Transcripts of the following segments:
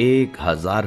1000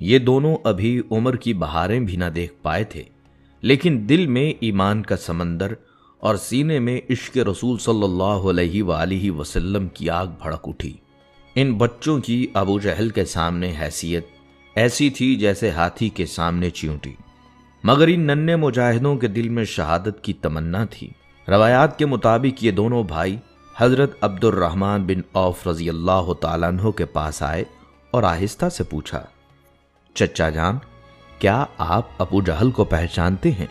یہ دونوں ابھی عمر کی بہاریں بھی نہ دیکھ پائے تھے، لیکن دل میں ایمان کا سمندر اور سینے میں عشق رسول صلی اللہ علیہ وآلہ وسلم کی آگ بھڑک اٹھی۔ ان بچوں کی ابو جہل کے سامنے حیثیت ایسی تھی جیسے ہاتھی کے سامنے چیونٹی، مگر ان ننھے مجاہدوں کے دل میں شہادت کی تمنا تھی۔ روایات کے مطابق یہ دونوں بھائی حضرت عبد الرحمن بن عوف رضی اللہ تعالیٰ عنہ کے پاس آئے اور آہستہ سے پوچھا، چچا جان، کیا آپ ابو جہل کو پہچانتے ہیں؟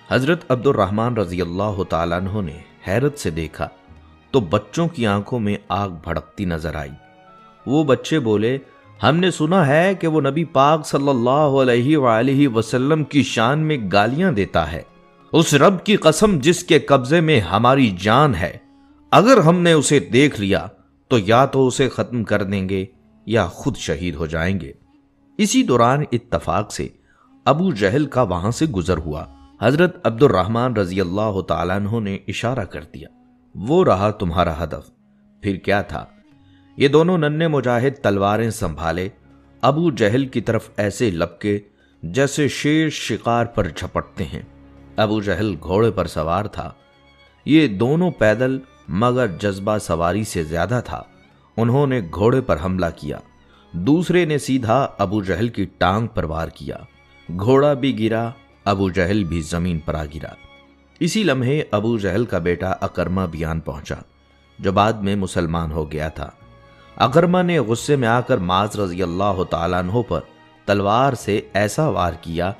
حضرت عبد الرحمن رضی اللہ تعالیٰ عنہ نے حیرت سے دیکھا تو بچوں کی آنکھوں میں آگ بھڑکتی نظر آئی۔ وہ بچے بولے، ہم نے سنا ہے کہ وہ نبی پاک صلی اللہ علیہ وآلہ وسلم کی شان میں گالیاں دیتا ہے۔ اس رب کی قسم جس کے قبضے میں ہماری جان ہے، اگر ہم نے اسے دیکھ لیا تو یا تو اسے ختم کر دیں گے یا خود شہید ہو جائیں گے۔ اسی دوران اتفاق سے ابو جہل کا وہاں سے گزر ہوا۔ حضرت عبد الرحمن رضی اللہ تعالیٰ عنہ نے اشارہ کر دیا، وہ رہا تمہارا ہدف۔ پھر کیا تھا؟ یہ دونوں ننھے مجاہد تلواریں سنبھالے ابو جہل کی طرف ایسے لپکے جیسے شیر شکار پر جھپٹتے ہیں۔ ابو جہل گھوڑے پر سوار تھا، یہ دونوں پیدل، مگر جذبہ سواری سے زیادہ تھا۔ انہوں نے گھوڑے پر حملہ کیا، دوسرے نے سیدھا ابو جہل کی ٹانگ پر وار کیا۔ گھوڑا بھی گرا، ابو جہل بھی زمین پر آ گرا۔ اسی لمحے ابو جہل کا بیٹا اکرمہ بھی آن پہنچا، جو بعد میں مسلمان ہو گیا تھا۔ اکرمہ نے غصے میں آ کر معاذ رضی اللہ تعالیٰ عنہ پر تلوار سے ایسا وار کیا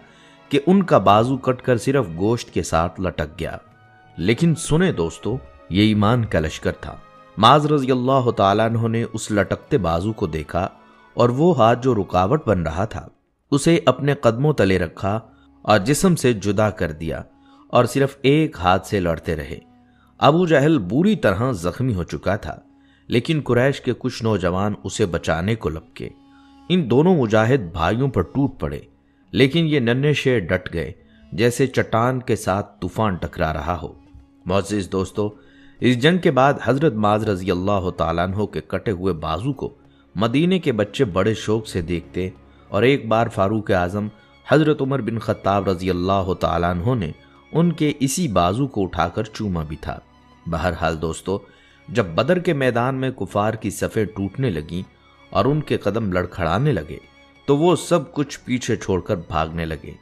کہ ان کا بازو کٹ کر صرف گوشت کے ساتھ لٹک گیا۔ لیکن سنیں دوستو، یہ ایمان کا لشکر تھا۔ معاذ رضی اللہ تعالیٰ عنہ نے اس لٹکتے بازو کو دیکھا اور وہ ہاتھ جو رکاوٹ بن رہا تھا اسے اپنے قدموں تلے رکھا اور جسم سے جدا کر دیا اور صرف ایک ہاتھ سے لڑتے رہے۔ ابو جہل بری طرح زخمی ہو چکا تھا، لیکن قریش کے کچھ نوجوان اسے بچانے کو لپکے۔ ان دونوں مجاہد بھائیوں پر ٹوٹ پڑے، لیکن یہ ننھے شیر ڈٹ گئے جیسے چٹان کے ساتھ طوفان ٹکرا رہا ہو۔ معزز دوستو، اس جنگ کے بعد حضرت معاذ رضی اللہ تعالیٰ عنہ کے کٹے ہوئے بازو کو مدینے کے بچے بڑے شوق سے دیکھتے، اور ایک بار فاروق اعظم حضرت عمر بن خطاب رضی اللہ تعالیٰ عنہ نے ان کے اسی بازو کو اٹھا کر چوما بھی تھا۔ بہرحال دوستو، جب بدر کے میدان میں کفار کی صفیں ٹوٹنے لگیں اور ان کے قدم لڑکھڑانے لگے تو وہ سب کچھ پیچھے چھوڑ کر بھاگنے لگے۔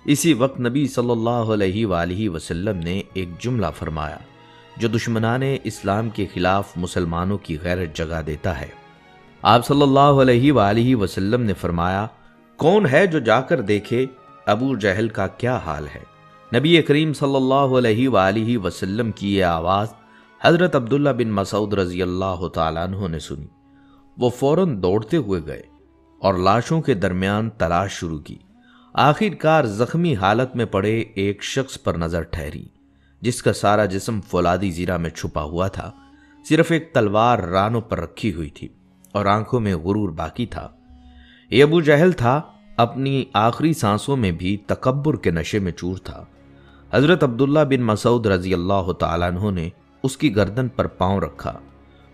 اسی وقت نبی صلی اللہ علیہ وآلہ وسلم نے ایک جملہ فرمایا جو دشمنان اسلام کے خلاف مسلمانوں کی غیرت جگا دیتا ہے۔ آپ صلی اللہ علیہ وآلہ وسلم نے فرمایا، کون ہے جو جا کر دیکھے ابو جہل کا کیا حال ہے؟ نبی کریم صلی اللہ علیہ وآلہ وسلم کی یہ آواز حضرت عبداللہ بن مسعود رضی اللہ تعالیٰ عنہ نے سنی۔ وہ فوراً دوڑتے ہوئے گئے اور لاشوں کے درمیان تلاش شروع کی۔ آخر کار زخمی حالت میں پڑے ایک شخص پر نظر ٹھہری جس کا سارا جسم فولادی زیرہ میں چھپا ہوا تھا، صرف ایک تلوار رانوں پر رکھی ہوئی تھی اور آنکھوں میں غرور باقی تھا۔ یہ ابو جہل تھا، اپنی آخری سانسوں میں بھی تکبر کے نشے میں چور تھا۔ حضرت عبداللہ بن مسعود رضی اللہ تعالیٰ عنہ نے اس کی گردن پر پاؤں رکھا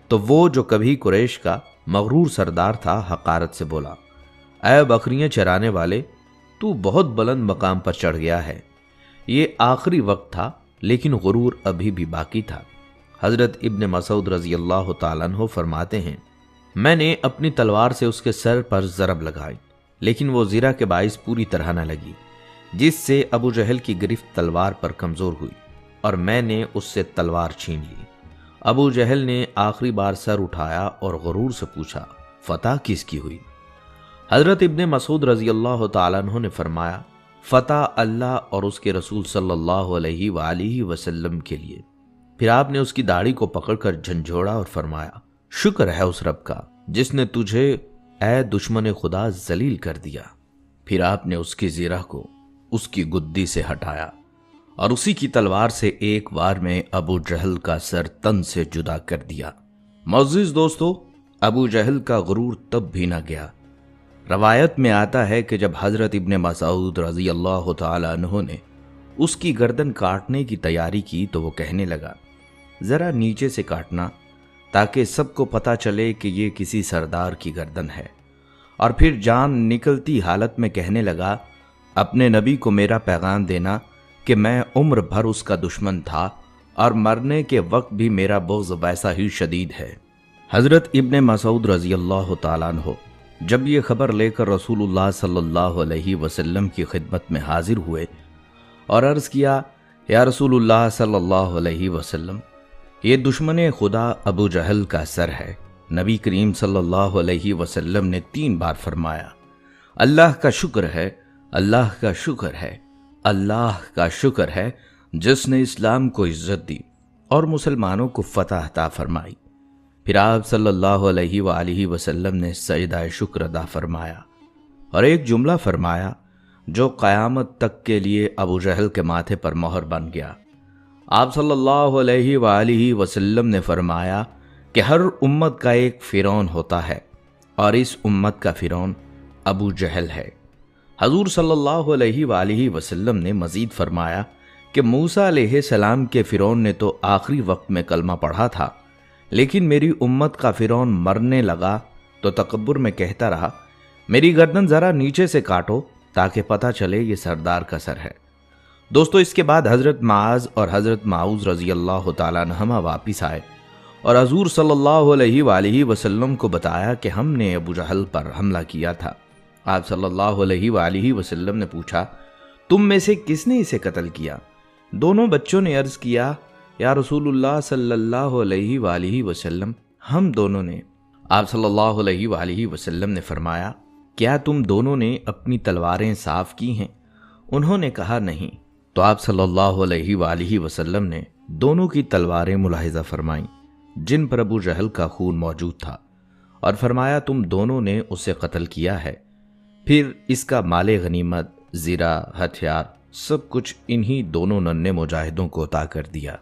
تو وہ جو کبھی قریش کا مغرور سردار تھا حقارت سے بولا، اے بکریاں چرانے والے، تو بہت بلند مقام پر چڑھ گیا ہے۔ یہ آخری وقت تھا لیکن غرور ابھی بھی باقی تھا۔ حضرت ابن مسعود رضی اللہ تعالیٰ عنہ فرماتے ہیں، میں نے اپنی تلوار سے اس کے سر پر ضرب لگائی لیکن وہ زرہ کے باعث پوری طرح نہ لگی، جس سے ابو جہل کی گرفت تلوار پر کمزور ہوئی اور میں نے اس سے تلوار چھین لی۔ ابو جہل نے آخری بار سر اٹھایا اور غرور سے پوچھا، فتح کس کی ہوئی؟ حضرت ابن مسعود رضی اللہ تعالیٰ عنہ نے فرمایا، فتح اللہ اور اس کے رسول صلی اللہ علیہ وآلہ وسلم کے لیے۔ پھر آپ نے اس کی داڑھی کو پکڑ کر جھنجھوڑا اور فرمایا، شکر ہے اس رب کا جس نے تجھے اے دشمن خدا ذلیل کر دیا۔ پھر آپ نے اس کی زرہ کو اس کی گدی سے ہٹایا اور اسی کی تلوار سے ایک وار میں ابو جہل کا سر تن سے جدا کر دیا۔ معزز دوستو، ابو جہل کا غرور تب بھی نہ گیا۔ روایت میں آتا ہے کہ جب حضرت ابن مسعود رضی اللہ تعالی عنہ نے اس کی گردن کاٹنے کی تیاری کی تو وہ کہنے لگا، ذرا نیچے سے کاٹنا تاکہ سب کو پتہ چلے کہ یہ کسی سردار کی گردن ہے، اور پھر جان نکلتی حالت میں کہنے لگا، اپنے نبی کو میرا پیغام دینا کہ میں عمر بھر اس کا دشمن تھا اور مرنے کے وقت بھی میرا بغض ویسا ہی شدید ہے۔ حضرت ابن مسعود رضی اللہ تعالیٰ عنہ جب یہ خبر لے کر رسول اللہ صلی اللہ علیہ وسلم کی خدمت میں حاضر ہوئے اور عرض کیا، یا رسول اللہ صلی اللہ علیہ وسلم، یہ دشمن خدا ابو جہل کا سر ہے۔ نبی کریم صلی اللہ علیہ وسلم نے 3 بار فرمایا، اللہ کا شکر ہے، اللہ کا شکر ہے، اللہ کا شکر ہے جس نے اسلام کو عزت دی اور مسلمانوں کو فتح عطا فرمائی۔ پھر آپ صلی اللہ علیہ وآلہ وسلم نے سجدہ شکر ادا فرمایا اور ایک جملہ فرمایا جو قیامت تک کے لیے ابو جہل کے ماتھے پر مہر بن گیا۔ آپ صلی اللہ علیہ وآلہ وسلم نے فرمایا کہ ہر امت کا ایک فرعون ہوتا ہے اور اس امت کا فرعون ابو جہل ہے۔ حضور صلی اللہ علیہ وآلہ وسلم نے مزید فرمایا کہ موسیٰ علیہ السلام کے فرعون نے تو آخری وقت میں کلمہ پڑھا تھا، لیکن میری امت کا فرعون مرنے لگا تو تکبر میں کہتا رہا، میری گردن ذرا نیچے سے کاٹو تاکہ پتہ چلے یہ سردار کا سر ہے۔ دوستو، اس کے بعد حضرت معاذ اور حضرت معوذ رضی اللہ تعالیٰ عنہما واپس آئے اور حضور صلی اللہ علیہ وآلہ وسلم کو بتایا کہ ہم نے ابو جہل پر حملہ کیا تھا۔ آپ صلی اللہ علیہ وآلہ وسلم نے پوچھا، تم میں سے کس نے اسے قتل کیا؟ دونوں بچوں نے عرض کیا، یا رسول اللہ صلی اللہ علیہ وآلہ وسلم، ہم دونوں نے۔ آپ صلی اللہ علیہ وآلہ وسلم نے فرمایا، کیا تم دونوں نے اپنی تلواریں صاف کی ہیں؟ انہوں نے کہا نہیں۔ تو آپ صلی اللہ علیہ وآلہ وسلم نے دونوں کی تلواریں ملاحظہ فرمائیں جن پر ابو جہل کا خون موجود تھا اور فرمایا، تم دونوں نے اسے قتل کیا ہے۔ پھر اس کا مال غنیمت، زیرہ، ہتھیار، سب کچھ انہی دونوں ننھے مجاہدوں کو عطا کر دیا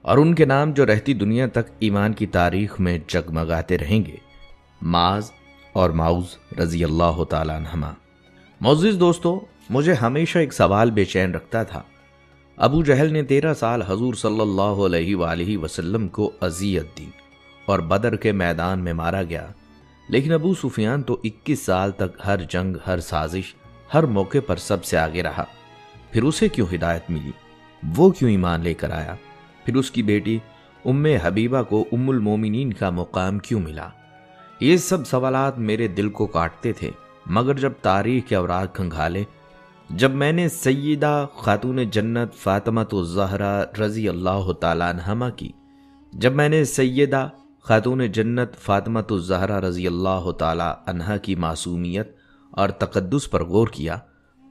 اور ان کے نام جو رہتی دنیا تک ایمان کی تاریخ میں جگمگاتے رہیں گے، معاذ اور معوذ رضی اللہ تعالیٰ عنہما۔ معزز دوستو، مجھے ہمیشہ ایک سوال بے چین رکھتا تھا۔ ابو جہل نے 13 سال حضور صلی اللہ علیہ وآلہ وسلم کو اذیت دی اور بدر کے میدان میں مارا گیا، لیکن ابو سفیان تو 21 سال تک ہر جنگ، ہر سازش، ہر موقع پر سب سے آگے رہا۔ پھر اسے کیوں ہدایت ملی؟ وہ کیوں ایمان لے کر آیا؟ پھر اس کی بیٹی ام حبیبہ کو ام المومنین کا مقام کیوں ملا؟ یہ سب سوالات میرے دل کو کاٹتے تھے، مگر جب تاریخ کے اوراق کھنگالے، جب میں نے سیدہ خاتون جنت فاطمۃ الزہرا رضی اللہ تعالیٰ عنہما کی جب میں نے سیدہ خاتون جنت فاطمۃ الزہرا رضی اللہ تعالیٰ عنہا کی معصومیت اور تقدس پر غور کیا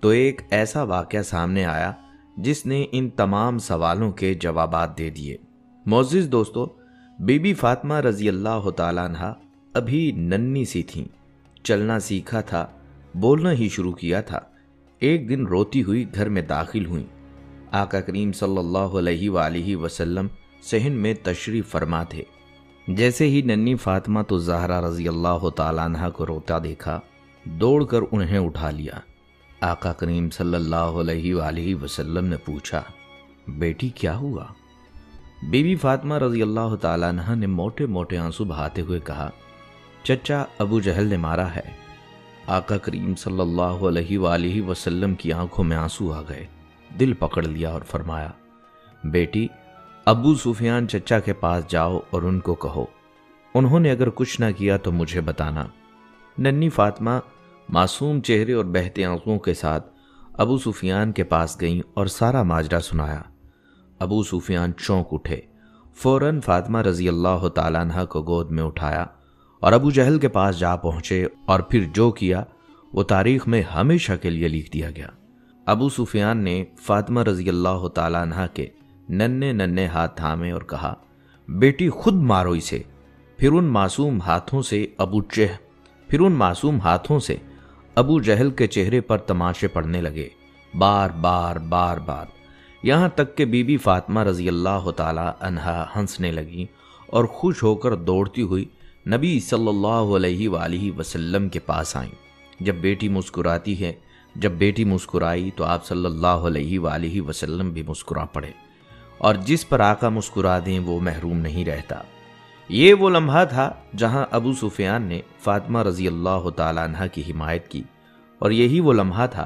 تو ایک ایسا واقعہ سامنے آیا جس نے ان تمام سوالوں کے جوابات دے دیے۔ معزز دوستو، بی بی فاطمہ رضی اللہ تعالیٰ عنہا ابھی ننھی سی تھیں، چلنا سیکھا تھا، بولنا ہی شروع کیا تھا۔ ایک دن روتی ہوئی گھر میں داخل ہوئیں۔ آقا کریم صلی اللہ علیہ وآلہ وسلم صحن میں تشریف فرما تھے۔ جیسے ہی ننھی فاطمہ تو زہرا رضی اللہ تعالیٰ عنہ کو روتا دیکھا، دوڑ کر انہیں اٹھا لیا۔ آقا کریم صلی اللہ علیہ وآلہ وسلم نے پوچھا، بیٹی کیا ہوا؟ بی بی فاطمہ رضی اللہ تعالیٰ عنہ نے موٹے موٹے آنسو بہاتے ہوئے کہا، چچا ابو جہل نے مارا ہے۔ آقا کریم صلی اللہ علیہ وآلہ وسلم کی آنکھوں میں آنسو آ گئے، دل پکڑ لیا اور فرمایا، بیٹی ابو سفیان چچا کے پاس جاؤ اور ان کو کہو، انہوں نے اگر کچھ نہ کیا تو مجھے بتانا۔ ننھی فاطمہ معصوم چہرے اور بہتے آنسوؤں کے ساتھ ابو سفیان کے پاس گئیں اور سارا ماجرا سنایا۔ ابو سفیان چونک اٹھے، فوراً فاطمہ رضی اللہ تعالیٰ عنہ کو گود میں اٹھایا اور ابو جہل کے پاس جا پہنچے، اور پھر جو کیا وہ تاریخ میں ہمیشہ کے لیے لکھ دیا گیا۔ ابو سفیان نے فاطمہ رضی اللہ تعالیٰ عنہ کے ننھے ننھے ہاتھ تھامے اور کہا، بیٹی خود مارو اسے۔ پھر ان معصوم ہاتھوں سے ابو جہل کے چہرے پر تماشے پڑنے لگے، بار بار، یہاں تک کہ بی بی فاطمہ رضی اللہ تعالی عنہا ہنسنے لگیں اور خوش ہو کر دوڑتی ہوئی نبی صلی اللہ علیہ وآلہ وسلم کے پاس آئیں۔ جب بیٹی مسکرائی تو آپ صلی اللہ علیہ وآلہ وسلم بھی مسکرا پڑے، اور جس پر آقا مسکرا دیں وہ محروم نہیں رہتا۔ یہ وہ لمحہ تھا جہاں ابو سفیان نے فاطمہ رضی اللہ تعالیٰ عنہ کی حمایت کی، اور یہی وہ لمحہ تھا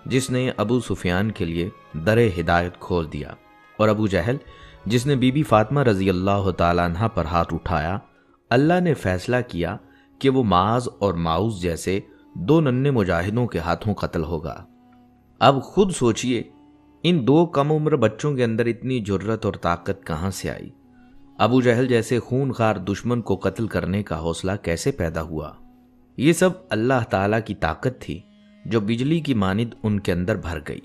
جس نے ابو سفیان کے لیے در ہدایت کھول دیا، اور ابو جہل جس نے بی بی فاطمہ رضی اللہ تعالیٰ عنہ پر ہاتھ اٹھایا، اللہ نے فیصلہ کیا کہ وہ معاذ اور معوذ جیسے دو ننھے مجاہدوں کے ہاتھوں قتل ہوگا۔ اب خود سوچئے ان دو کم عمر بچوں کے اندر اتنی جرت اور طاقت کہاں سے آئی؟ ابو جہل جیسے خونخوار دشمن کو قتل کرنے کا حوصلہ کیسے پیدا ہوا؟ یہ سب اللہ تعالیٰ کی طاقت تھی جو بجلی کی مانند ان کے اندر بھر گئی،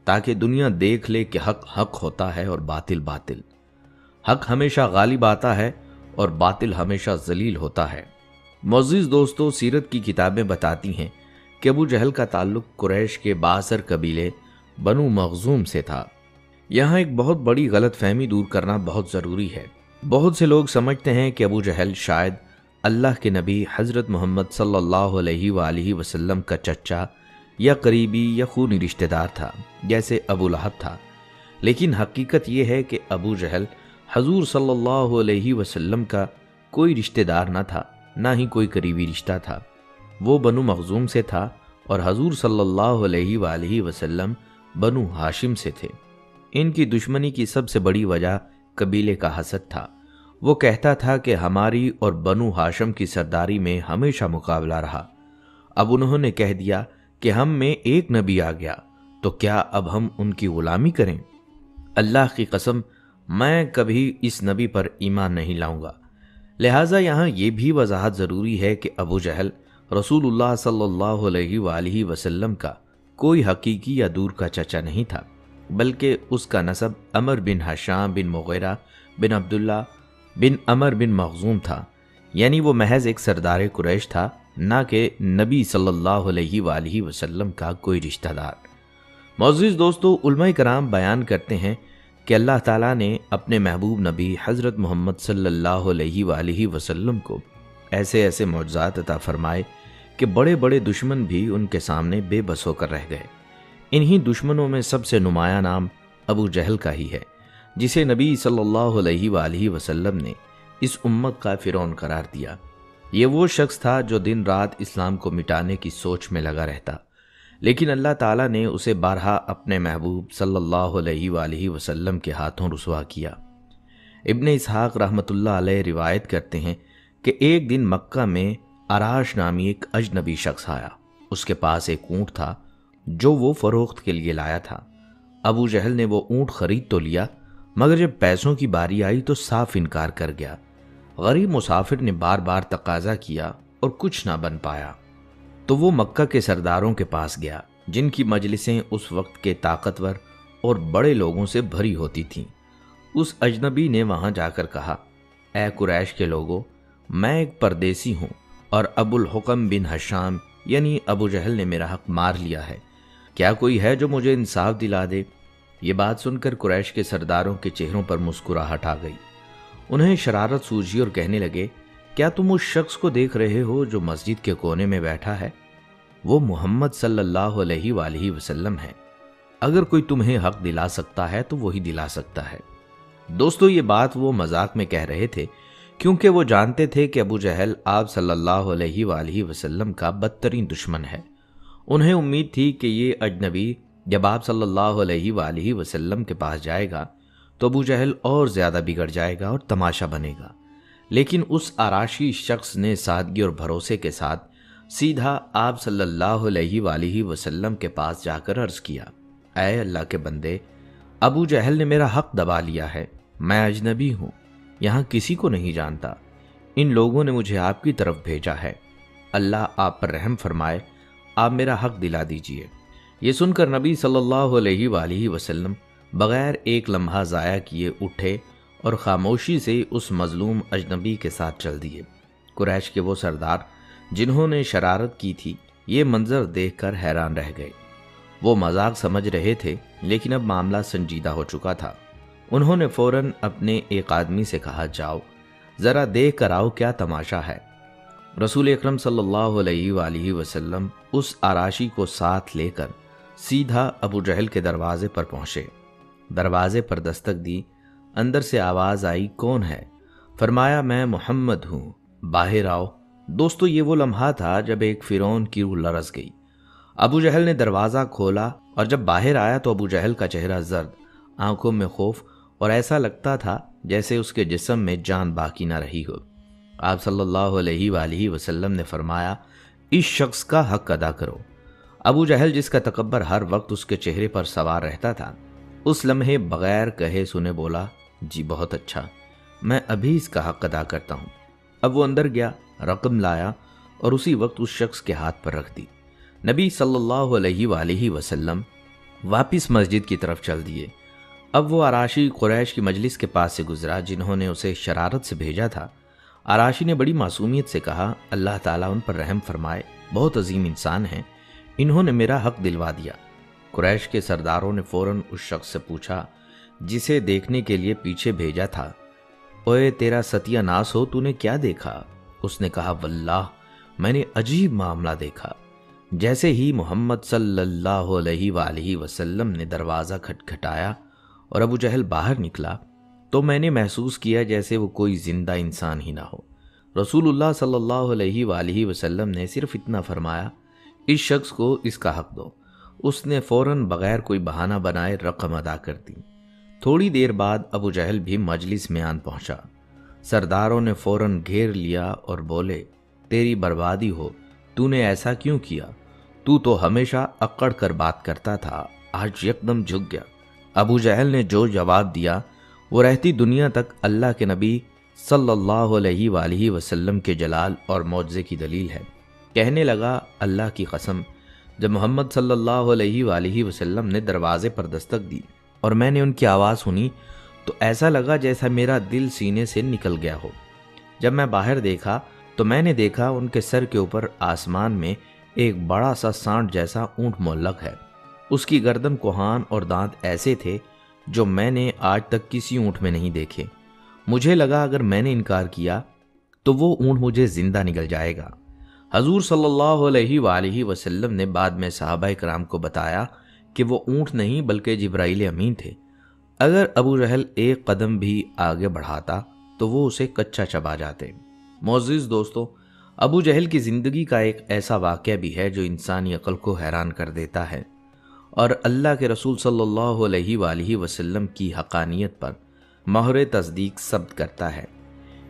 تاکہ دنیا دیکھ لے کہ حق حق ہوتا ہے اور باطل باطل۔ حق ہمیشہ غالب آتا ہے اور باطل ہمیشہ ذلیل ہوتا ہے۔ معزز دوستو، سیرت کی کتابیں بتاتی ہیں کہ ابو جہل کا تعلق قریش کے بااثر قبیلے بنو مخزوم سے تھا۔ یہاں ایک بہت بڑی غلط فہمی دور کرنا بہت ضروری ہے۔ بہت سے لوگ سمجھتے ہیں کہ ابو جہل شاید اللہ کے نبی حضرت محمد صلی اللہ علیہ وآلہ وسلم کا چچا یا قریبی یا خونی رشتہ دار تھا، جیسے ابو لہب تھا، لیکن حقیقت یہ ہے کہ ابو جہل حضور صلی اللہ علیہ وسلم کا کوئی رشتہ دار نہ تھا، نہ ہی کوئی قریبی رشتہ تھا۔ وہ بنو مخزوم سے تھا اور حضور صلی اللہ علیہ وآلہ وسلم بنو ہاشم سے تھے۔ ان کی دشمنی کی سب سے بڑی وجہ قبیلے کا حسد تھا۔ وہ کہتا تھا کہ ہماری اور بنو ہاشم کی سرداری میں ہمیشہ مقابلہ رہا، اب انہوں نے کہہ دیا کہ ہم میں ایک نبی آ گیا، تو کیا اب ہم ان کی غلامی کریں؟ اللہ کی قسم، میں کبھی اس نبی پر ایمان نہیں لاؤں گا۔ لہٰذا یہاں یہ بھی وضاحت ضروری ہے کہ ابو جہل رسول اللہ صلی اللہ علیہ وآلہ وسلم کا کوئی حقیقی یا دور کا چچا نہیں تھا، بلکہ اس کا نسب عمر بن ہشام بن مغیرہ بن عبداللہ بن عمر بن مخزوم تھا، یعنی وہ محض ایک سردار قریش تھا، نہ کہ نبی صلی اللہ علیہ وآلہ وسلم کا کوئی رشتہ دار۔ معزز دوستو، علماء کرام بیان کرتے ہیں کہ اللہ تعالیٰ نے اپنے محبوب نبی حضرت محمد صلی اللہ علیہ وآلہ وسلم کو ایسے ایسے معجزات عطا فرمائے کہ بڑے بڑے دشمن بھی ان کے سامنے بے بس ہو کر رہ گئے۔ انہی دشمنوں میں سب سے نمایاں نام ابو جہل کا ہی ہے، جسے نبی صلی اللہ علیہ وآلہ وسلم نے اس امت کا فرعون قرار دیا۔ یہ وہ شخص تھا جو دن رات اسلام کو مٹانے کی سوچ میں لگا رہتا، لیکن اللہ تعالیٰ نے اسے بارہا اپنے محبوب صلی اللہ علیہ وآلہ وسلم کے ہاتھوں رسوا کیا۔ ابن اسحاق رحمۃ اللہ علیہ روایت کرتے ہیں کہ ایک دن مکہ میں اراش نامی ایک اجنبی شخص آیا۔ اس کے پاس ایک اونٹ تھا جو وہ فروخت کے لیے لایا تھا۔ ابو جہل نے وہ اونٹ خرید تو لیا، مگر جب پیسوں کی باری آئی تو صاف انکار کر گیا۔ غریب مسافر نے بار بار تقاضا کیا اور کچھ نہ بن پایا، تو وہ مکہ کے سرداروں کے پاس گیا، جن کی مجلسیں اس وقت کے طاقتور اور بڑے لوگوں سے بھری ہوتی تھیں۔ اس اجنبی نے وہاں جا کر کہا، اے قریش کے لوگوں، میں ایک پردیسی ہوں اور ابو الحکم بن ہشام یعنی ابو جہل نے میرا حق مار لیا ہے، کیا کوئی ہے جو مجھے انصاف دلا دے؟ یہ بات سن کر قریش کے سرداروں کے چہروں پر مسکراہٹ آ گئی۔ انہیں شرارت سوجھی اور کہنے لگے، کیا تم اس شخص کو دیکھ رہے ہو جو مسجد کے کونے میں بیٹھا ہے؟ وہ محمد صلی اللہ علیہ وآلہ وسلم ہے۔ اگر کوئی تمہیں حق دلا سکتا ہے تو وہی دلا سکتا ہے۔ دوستو، یہ بات وہ مذاق میں کہہ رہے تھے، کیونکہ وہ جانتے تھے کہ ابو جہل آپ صلی اللہ علیہ وآلہ وسلم کا بدترین دشمن ہے۔ انہیں امید تھی کہ یہ اجنبی جب آپ صلی اللہ علیہ وآلہ وسلم کے پاس جائے گا تو ابو جہل اور زیادہ بگڑ جائے گا اور تماشا بنے گا، لیکن اس آراشی شخص نے سادگی اور بھروسے کے ساتھ سیدھا آپ صلی اللہ علیہ وآلہ وسلم کے پاس جا کر عرض کیا، اے اللہ کے بندے، ابو جہل نے میرا حق دبا لیا ہے، میں اجنبی ہوں، یہاں کسی کو نہیں جانتا، ان لوگوں نے مجھے آپ کی طرف بھیجا ہے، اللہ آپ پر رحم فرمائے، آپ میرا حق دلا دیجئے۔ یہ سن کر نبی صلی اللہ علیہ وآلہ وسلم بغیر ایک لمحہ ضائع کیے اٹھے اور خاموشی سے اس مظلوم اجنبی کے ساتھ چل دیے۔ قریش کے وہ سردار جنہوں نے شرارت کی تھی یہ منظر دیکھ کر حیران رہ گئے۔ وہ مذاق سمجھ رہے تھے، لیکن اب معاملہ سنجیدہ ہو چکا تھا۔ انہوں نے فوراً اپنے ایک آدمی سے کہا، جاؤ ذرا دیکھ کر آؤ کیا تماشا ہے۔ رسول اکرم صلی اللہ علیہ وآلہ وسلم اس آراشی کو ساتھ لے کر سیدھا ابو جہل کے دروازے پر پہنچے۔ دروازے پر دستک دی، اندر سے آواز آئی، کون ہے؟ فرمایا میں محمد ہوں، باہر آؤ۔ دوستو یہ وہ لمحہ تھا جب ایک فرعون کی روح لرز گئی۔ ابو جہل نے دروازہ کھولا اور جب باہر آیا تو ابو جہل کا چہرہ زرد، آنکھوں میں خوف، اور ایسا لگتا تھا جیسے اس کے جسم میں جان باقی نہ رہی ہو۔ آپ صلی اللہ علیہ وآلہ وسلم نے فرمایا اس شخص کا حق ادا کرو۔ ابو جہل جس کا تکبر ہر وقت اس کے چہرے پر سوار رہتا تھا، اس لمحے بغیر کہے سنے بولا جی بہت اچھا، میں ابھی اس کا حق ادا کرتا ہوں۔ اب وہ اندر گیا، رقم لایا اور اسی وقت اس شخص کے ہاتھ پر رکھ دی۔ نبی صلی اللہ علیہ وآلہ وسلم واپس مسجد کی طرف چل دیے۔ اب وہ عراشی قریش کی مجلس کے پاس سے گزرا جنہوں نے اسے شرارت سے بھیجا تھا۔ عراشی نے بڑی معصومیت سے کہا اللہ تعالیٰ ان پر رحم فرمائے، بہت عظیم انسان ہیں، انہوں نے میرا حق دلوا دیا۔ قریش کے سرداروں نے فوراً اس شخص سے پوچھا جسے دیکھنے کے لیے پیچھے بھیجا تھا، اوے تیرا ستیہ ناس ہو، تو نے کیا دیکھا؟ اس نے کہا واللہ میں نے عجیب معاملہ دیکھا۔ جیسے ہی محمد صلی اللہ علیہ وآلہ وسلم نے دروازہ کھٹکھٹایا اور ابو جہل باہر نکلا تو میں نے محسوس کیا جیسے وہ کوئی زندہ انسان ہی نہ ہو۔ رسول اللہ صلی اللہ علیہ وآلہ وسلم نے صرف اتنا فرمایا اس شخص کو اس کا حق دو۔ اس نے فوراً بغیر کوئی بہانہ بنائے رقم ادا کر دی۔ تھوڑی دیر بعد ابو جہل بھی مجلس میں آن پہنچا۔ سرداروں نے فوراً گھیر لیا اور بولے تیری بربادی ہو، تو نے ایسا کیوں کیا؟ تو ہمیشہ اکڑ کر بات کرتا تھا، آج یکدم جھک گیا۔ ابو جہل نے جو جواب دیا وہ رہتی دنیا تک اللہ کے نبی صلی اللہ علیہ وآلہ وسلم کے جلال اور معجزے کی دلیل ہے۔ کہنے لگا اللہ کی قسم، جب محمد صلی اللہ علیہ وآلہ وسلم نے دروازے پر دستک دی اور میں نے ان کی آواز سنی تو ایسا لگا جیسا میرا دل سینے سے نکل گیا ہو۔ جب میں باہر دیکھا تو میں نے دیکھا ان کے سر کے اوپر آسمان میں ایک بڑا سا سانڈ جیسا اونٹ معلق ہے۔ اس کی گردن کوہان اور دانت ایسے تھے جو میں نے آج تک کسی اونٹ میں نہیں دیکھے۔ مجھے لگا اگر میں نے انکار کیا تو وہ اونٹ مجھے زندہ نگل جائے گا۔ حضور صلی اللہ علیہ وآلہ وسلم نے بعد میں صحابہ کرام کو بتایا کہ وہ اونٹ نہیں بلکہ جبرائیل امین تھے۔ اگر ابو جہل ایک قدم بھی آگے بڑھاتا تو وہ اسے کچا چبا جاتے۔ معزز دوستو، ابو جہل کی زندگی کا ایک ایسا واقعہ بھی ہے جو انسانی عقل کو حیران کر دیتا ہے اور اللہ کے رسول صلی اللہ علیہ وآلہ وسلم کی حقانیت پر مہر تصدیق ثبت کرتا ہے۔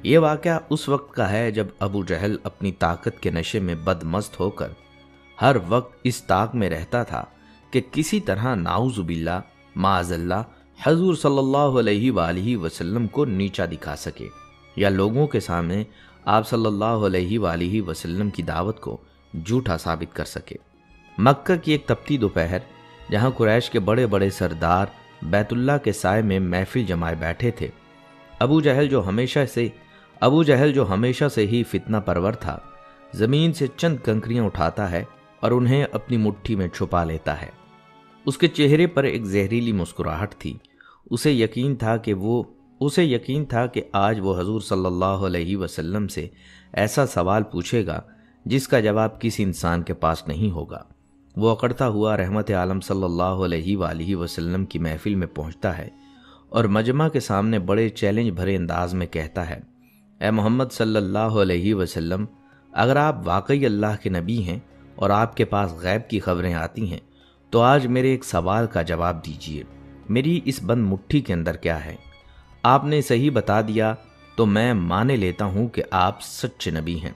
یہ واقعہ اس وقت کا ہے جب ابو جہل اپنی طاقت کے نشے میں بدمست ہو کر ہر وقت اس طاق میں رہتا تھا کہ کسی طرح نعوذ باللہ معاذ اللہ حضور صلی اللہ علیہ وآلہ وسلم کو نیچا دکھا سکے یا لوگوں کے سامنے آپ صلی اللہ علیہ وآلہ وسلم کی دعوت کو جھوٹا ثابت کر سکے۔ مکہ کی ایک تپتی دوپہر جہاں قریش کے بڑے بڑے سردار بیت اللہ کے سائے میں محفل جمائے بیٹھے تھے، ابو جہل جو ہمیشہ سے ہی فتنہ پرور تھا، زمین سے چند کنکریاں اٹھاتا ہے اور انہیں اپنی مٹھی میں چھپا لیتا ہے۔ اس کے چہرے پر ایک زہریلی مسکراہٹ تھی۔ اسے یقین تھا کہ آج وہ حضور صلی اللہ علیہ وسلم سے ایسا سوال پوچھے گا جس کا جواب کسی انسان کے پاس نہیں ہوگا۔ وہ اکڑتا ہوا رحمت عالم صلی اللہ علیہ وآلہ وسلم کی محفل میں پہنچتا ہے اور مجمع کے سامنے بڑے چیلنج بھرے انداز میں کہتا ہے، اے محمد صلی اللہ علیہ وسلم، اگر آپ واقعی اللہ کے نبی ہیں اور آپ کے پاس غیب کی خبریں آتی ہیں تو آج میرے ایک سوال کا جواب دیجیے، میری اس بند مٹھی کے اندر کیا ہے؟ آپ نے صحیح بتا دیا تو میں مانے لیتا ہوں کہ آپ سچے نبی ہیں۔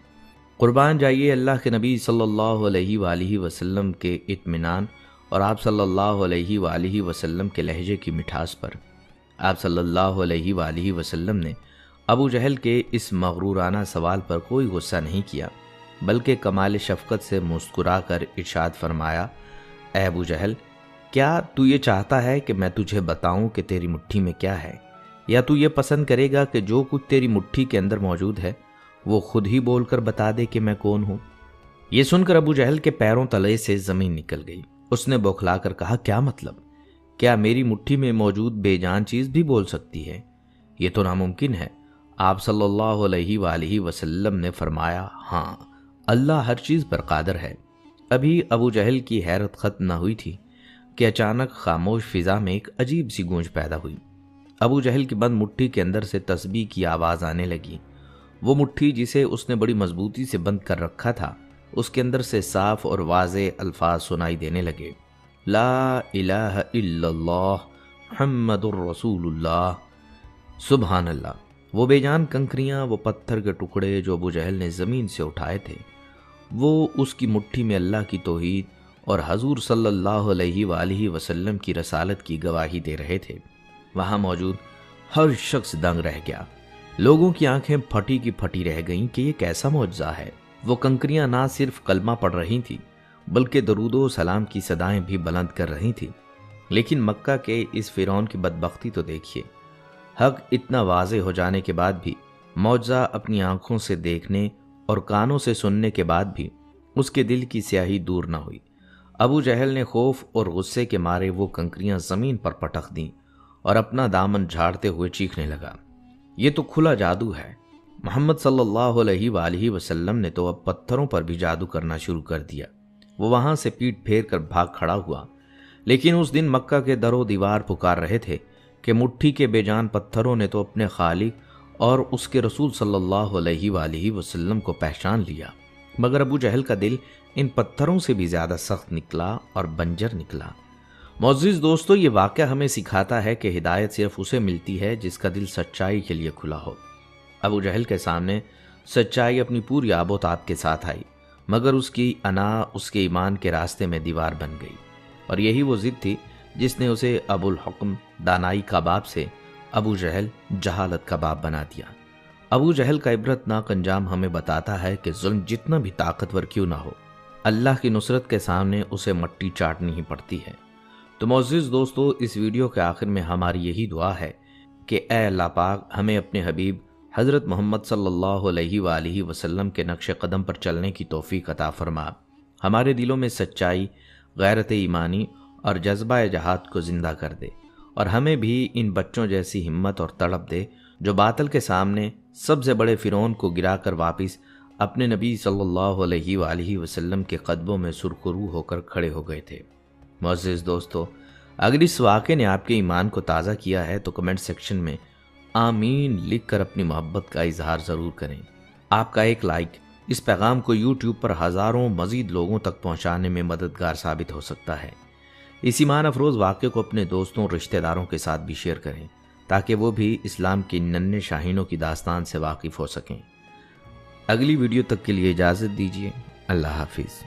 قربان جائیے اللہ کے نبی صلی اللہ علیہ وآلہ وسلم کے اطمینان اور آپ صلی اللہ علیہ وآلہ وسلم کے لہجے کی مٹھاس پر۔ آپ صلی اللہ علیہ وآلہ وسلم نے ابو جہل کے اس مغرورانہ سوال پر کوئی غصہ نہیں کیا، بلکہ کمال شفقت سے مسکرا کر ارشاد فرمایا، اے ابو جہل، کیا تو یہ چاہتا ہے کہ میں تجھے بتاؤں کہ تیری مٹھی میں کیا ہے، یا تو یہ پسند کرے گا کہ جو کچھ تیری مٹھی کے اندر موجود ہے وہ خود ہی بول کر بتا دے کہ میں کون ہوں؟ یہ سن کر ابو جہل کے پیروں تلے سے زمین نکل گئی۔ اس نے بوکھلا کر کہا، کیا مطلب؟ کیا میری مٹھی میں موجود بے جان چیز بھی بول سکتی ہے؟ یہ تو ناممکن ہے۔ آپ صلی اللہ علیہ وآلہ وسلم نے فرمایا، ہاں، اللہ ہر چیز پر قادر ہے۔ ابھی ابو جہل کی حیرت ختم نہ ہوئی تھی کہ اچانک خاموش فضا میں ایک عجیب سی گونج پیدا ہوئی۔ ابو جہل کی بند مٹھی کے اندر سے تسبیح کی آواز آنے لگی۔ وہ مٹھی جسے اس نے بڑی مضبوطی سے بند کر رکھا تھا، اس کے اندر سے صاف اور واضح الفاظ سنائی دینے لگے، لا الہ الا اللہ محمد الرسول اللہ۔ سبحان اللہ۔ وہ بے جان کنکریاں، وہ پتھر کے ٹکڑے جو ابو جہل نے زمین سے اٹھائے تھے، وہ اس کی مٹھی میں اللہ کی توحید اور حضور صلی اللہ علیہ وآلہ وسلم کی رسالت کی گواہی دے رہے تھے۔ وہاں موجود ہر شخص دنگ رہ گیا۔ لوگوں کی آنکھیں پھٹی کی پھٹی رہ گئیں کہ یہ کیسا معجزہ ہے۔ وہ کنکریاں نہ صرف کلمہ پڑھ رہی تھیں بلکہ درود و سلام کی صدائیں بھی بلند کر رہی تھیں۔ لیکن مکہ کے اس فرعون کی بدبختی تو دیکھیے، حق اتنا واضح ہو جانے کے بعد بھی، معجزہ اپنی آنکھوں سے دیکھنے اور کانوں سے سننے کے بعد بھی اس کے دل کی سیاہی دور نہ ہوئی۔ ابو جہل نے خوف اور غصے کے مارے وہ کنکریاں زمین پر پٹک دیں اور اپنا دامن جھاڑتے ہوئے چیخنے لگا، یہ تو کھلا جادو ہے۔ محمد صلی اللہ علیہ وآلہ وسلم نے تو اب پتھروں پر بھی جادو کرنا شروع کر دیا۔ وہ وہاں سے پیٹ پھیر کر بھاگ کھڑا ہوا۔ لیکن اس دن مکہ کے در و دیوار پکار رہے تھے کہ مٹھی کے بے جان پتھروں نے تو اپنے خالق اور اس کے رسول صلی اللہ علیہ وآلہ وسلم کو پہچان لیا، مگر ابو جہل کا دل ان پتھروں سے بھی زیادہ سخت نکلا اور بنجر نکلا۔ معزز دوستو، یہ واقعہ ہمیں سکھاتا ہے کہ ہدایت صرف اسے ملتی ہے جس کا دل سچائی کے لیے کھلا ہو۔ ابو جہل کے سامنے سچائی اپنی پوری آب و تاب کے ساتھ آئی، مگر اس کی انا اس کے ایمان کے راستے میں دیوار بن گئی، اور یہی وہ ضد تھی جس نے اسے ابو الحکم دانائی کا باب سے ابو جہل جہالت کا باب بنا دیا۔ ابو جہل کا عبرتناک انجام ہمیں بتاتا ہے کہ ظلم جتنا بھی طاقتور کیوں نہ ہو، اللہ کی نصرت کے سامنے اسے مٹی چاٹنی ہی پڑتی ہے۔ تو معزز دوستو، اس ویڈیو کے آخر میں ہماری یہی دعا ہے کہ اے اللہ پاک، ہمیں اپنے حبیب حضرت محمد صلی اللہ علیہ وآلہ وسلم کے نقش قدم پر چلنے کی توفیق عطا فرما، ہمارے دلوں میں سچائی، غیرت ایمانی اور جذبہ جہاد کو زندہ کر دے، اور ہمیں بھی ان بچوں جیسی ہمت اور تڑپ دے جو باطل کے سامنے سب سے بڑے فرعون کو گرا کر واپس اپنے نبی صلی اللہ علیہ وآلہ وسلم کے قدموں میں سرخرو ہو کر کھڑے ہو گئے تھے۔ معزز دوستو، اگر اس واقعے نے آپ کے ایمان کو تازہ کیا ہے تو کمنٹ سیکشن میں آمین لکھ کر اپنی محبت کا اظہار ضرور کریں۔ آپ کا ایک لائک اس پیغام کو یوٹیوب پر ہزاروں مزید لوگوں تک پہنچانے میں مددگار ثابت ہو سکتا ہے۔ اس ایمان افروز واقعے کو اپنے دوستوں اور رشتہ داروں کے ساتھ بھی شیئر کریں تاکہ وہ بھی اسلام کی ننھے شاہینوں کی داستان سے واقف ہو سکیں۔ اگلی ویڈیو تک کے لیے اجازت دیجیے۔ اللہ حافظ۔